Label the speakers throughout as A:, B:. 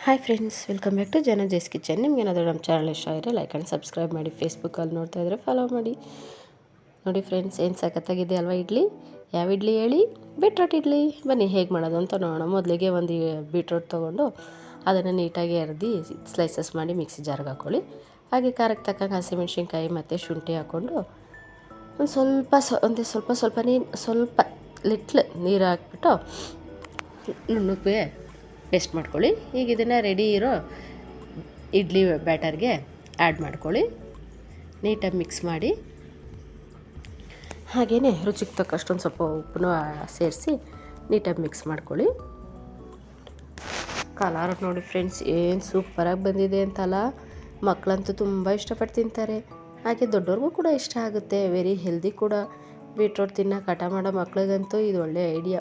A: Hi friends, welcome back to ಜನಜೇಸ್ kitchen. ನಿಮ್ಗೇನಾದರೂ ನಮ್ಮ ಚಾನಲ್ ಇಷ್ಟ ಆದರೆ ಲೈಕ್ ಆ್ಯಂಡ್ ಸಬ್ಸ್ಕ್ರೈಬ್ ಮಾಡಿ. ಫೇಸ್ಬುಕ್ಕಲ್ಲಿ ನೋಡ್ತಾ ಇದ್ದರೆ ಫಾಲೋ ಮಾಡಿ. ನೋಡಿ ಫ್ರೆಂಡ್ಸ್, ಏನು ಸಖತ್ತಾಗಿದೆ ಅಲ್ವಾ ಇಡ್ಲಿ? ಯಾವ ಇಡ್ಲಿ ಹೇಳಿ? ಬೀಟ್ರೋಟ್ ಇಡ್ಲಿ. ಬನ್ನಿ ಹೇಗೆ ಮಾಡೋದು ಅಂತ ನೋಡೋಣ. ಮೊದಲಿಗೆ ಒಂದು ಬೀಟ್ರೋಟ್ ತೊಗೊಂಡು ಅದನ್ನು ನೀಟಾಗಿ ಅರ್ದಿ ಸ್ಲೈಸಸ್ ಮಾಡಿ ಮಿಕ್ಸಿ ಜಾರ್ಗೆ ಹಾಕ್ಕೊಳ್ಳಿ. ಹಾಗೆ ಖಾರಕ್ಕೆ ತಕ್ಕಂಗೆ ಹಸಿಮೆಣ್ಸಿನ್ಕಾಯಿ ಮತ್ತು ಶುಂಠಿ ಹಾಕ್ಕೊಂಡು ಒಂದು ಸ್ವಲ್ಪ ಲಿಟ್ಲ್ ನೀರು ಹಾಕ್ಬಿಟ್ಟು ನುಣ್ಣಗೆ ಪೇಸ್ಟ್ ಮಾಡ್ಕೊಳ್ಳಿ. ಈಗ ಇದನ್ನು ರೆಡಿ ಇರೋ ಇಡ್ಲಿ ಬ್ಯಾಟರ್ಗೆ ಆ್ಯಡ್ ಮಾಡ್ಕೊಳ್ಳಿ. ನೀಟಾಗಿ ಮಿಕ್ಸ್ ಮಾಡಿ, ಹಾಗೆಯೇ ರುಚಿಗೆ ತಕ್ಕಷ್ಟೊಂದು ಸ್ವಲ್ಪ ಉಪ್ಪನ್ನು ಸೇರಿಸಿ ನೀಟಾಗಿ ಮಿಕ್ಸ್ ಮಾಡ್ಕೊಳ್ಳಿ. ಕಲರ್ ನೋಡಿ ಫ್ರೆಂಡ್ಸ್, ಏನು ಸೂಪರಾಗಿ ಬಂದಿದೆ ಅಂತಲ್ಲ. ಮಕ್ಕಳಂತೂ ತುಂಬ ಇಷ್ಟಪಟ್ಟು ತಿಂತಾರೆ, ಹಾಗೆ ದೊಡ್ಡವ್ರಿಗೂ ಕೂಡ ಇಷ್ಟ ಆಗುತ್ತೆ. ವೆರಿ ಹೆಲ್ದಿ ಕೂಡ. ಬೀಟ್ರೋಟ್ ತಿನ್ನೋಕೆ ಹಠ ಮಾಡೋ ಮಕ್ಳಿಗಂತೂ ಇದು ಒಳ್ಳೆ ಐಡಿಯಾ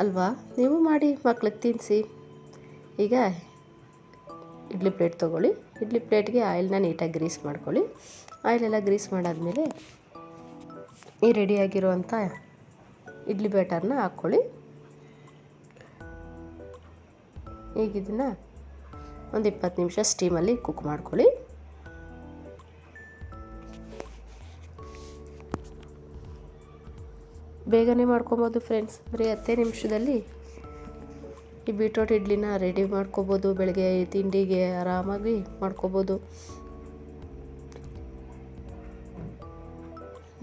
A: ಅಲ್ವಾ? ನೀವು ಮಾಡಿ ಮಕ್ಳಿಗೆ ತಿನ್ನಿಸಿ. ಈಗ ಇಡ್ಲಿ ಪ್ಲೇಟ್ ತೊಗೊಳ್ಳಿ. ಇಡ್ಲಿ ಪ್ಲೇಟ್ಗೆ ಆಯಿಲ್ನ ನೀಟಾಗಿ ಗ್ರೀಸ್ ಮಾಡ್ಕೊಳ್ಳಿ. ಆಯಿಲೆಲ್ಲ ಗ್ರೀಸ್ ಮಾಡಾದಮೇಲೆ ಈ ರೆಡಿಯಾಗಿರುವಂಥ ಇಡ್ಲಿ ಬ್ಯಾಟರ್ನ ಹಾಕ್ಕೊಳ್ಳಿ. ಈಗ ಇದನ್ನು ಒಂದು 20 ನಿಮಿಷ ಸ್ಟೀಮಲ್ಲಿ ಕುಕ್ ಮಾಡ್ಕೊಳ್ಳಿ. ಬೇಗನೆ ಮಾಡ್ಕೊಬೋದು ಫ್ರೆಂಡ್ಸ್. ಬರೀ 10 ನಿಮಿಷದಲ್ಲಿ ಈ ಬೀಟ್ರೋಟ್ ಇಡ್ಲಿನ ರೆಡಿ ಮಾಡ್ಕೊಬೋದು. ಬೆಳಗ್ಗೆ ತಿಂಡಿಗೆ ಆರಾಮಾಗಿ ಮಾಡ್ಕೊಬೋದು.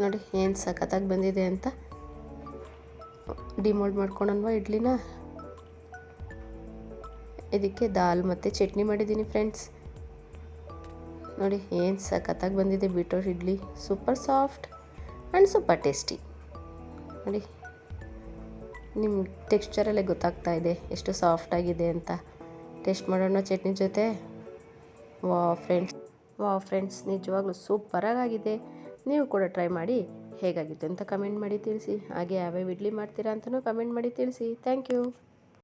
A: ನೋಡಿ ಏನು ಸಖತ್ತಾಗಿ ಬಂದಿದೆ ಅಂತ. ಡಿಮೋಲ್ಡ್ ಮಾಡ್ಕೊಳಲ್ವಾ ಇಡ್ಲಿನ. ಇದಕ್ಕೆ ದಾಲ್ ಮತ್ತು ಚಟ್ನಿ ಮಾಡಿದ್ದೀನಿ ಫ್ರೆಂಡ್ಸ್. ನೋಡಿ ಏನು ಸಖತ್ತಾಗಿ ಬಂದಿದೆ beetroot idli. Super soft and super tasty. ನೋಡಿ, ನಿಮ್ಮ ಟೆಕ್ಸ್ಚರಲ್ಲೇ ಗೊತ್ತಾಗ್ತಾ ಇದೆ ಎಷ್ಟು ಸಾಫ್ಟಾಗಿದೆ ಅಂತ. ಟೇಸ್ಟ್ ಮಾಡೋಣ ಚಟ್ನಿ ಜೊತೆ. ವಾವ್ ಫ್ರೆಂಡ್ಸ್, ನಿಜವಾಗ್ಲೂ ಸೂಪರಾಗಿದೆ. ನೀವು ಕೂಡ ಟ್ರೈ ಮಾಡಿ ಹೇಗಾಗಿತ್ತು ಅಂತ ಕಮೆಂಟ್ ಮಾಡಿ ತಿಳಿಸಿ. ಹಾಗೆ ಯಾವ್ಯಾವ ಇಡ್ಲಿ ಮಾಡ್ತೀರಾ ಅಂತಲೂ ಕಮೆಂಟ್ ಮಾಡಿ ತಿಳಿಸಿ. Thank you.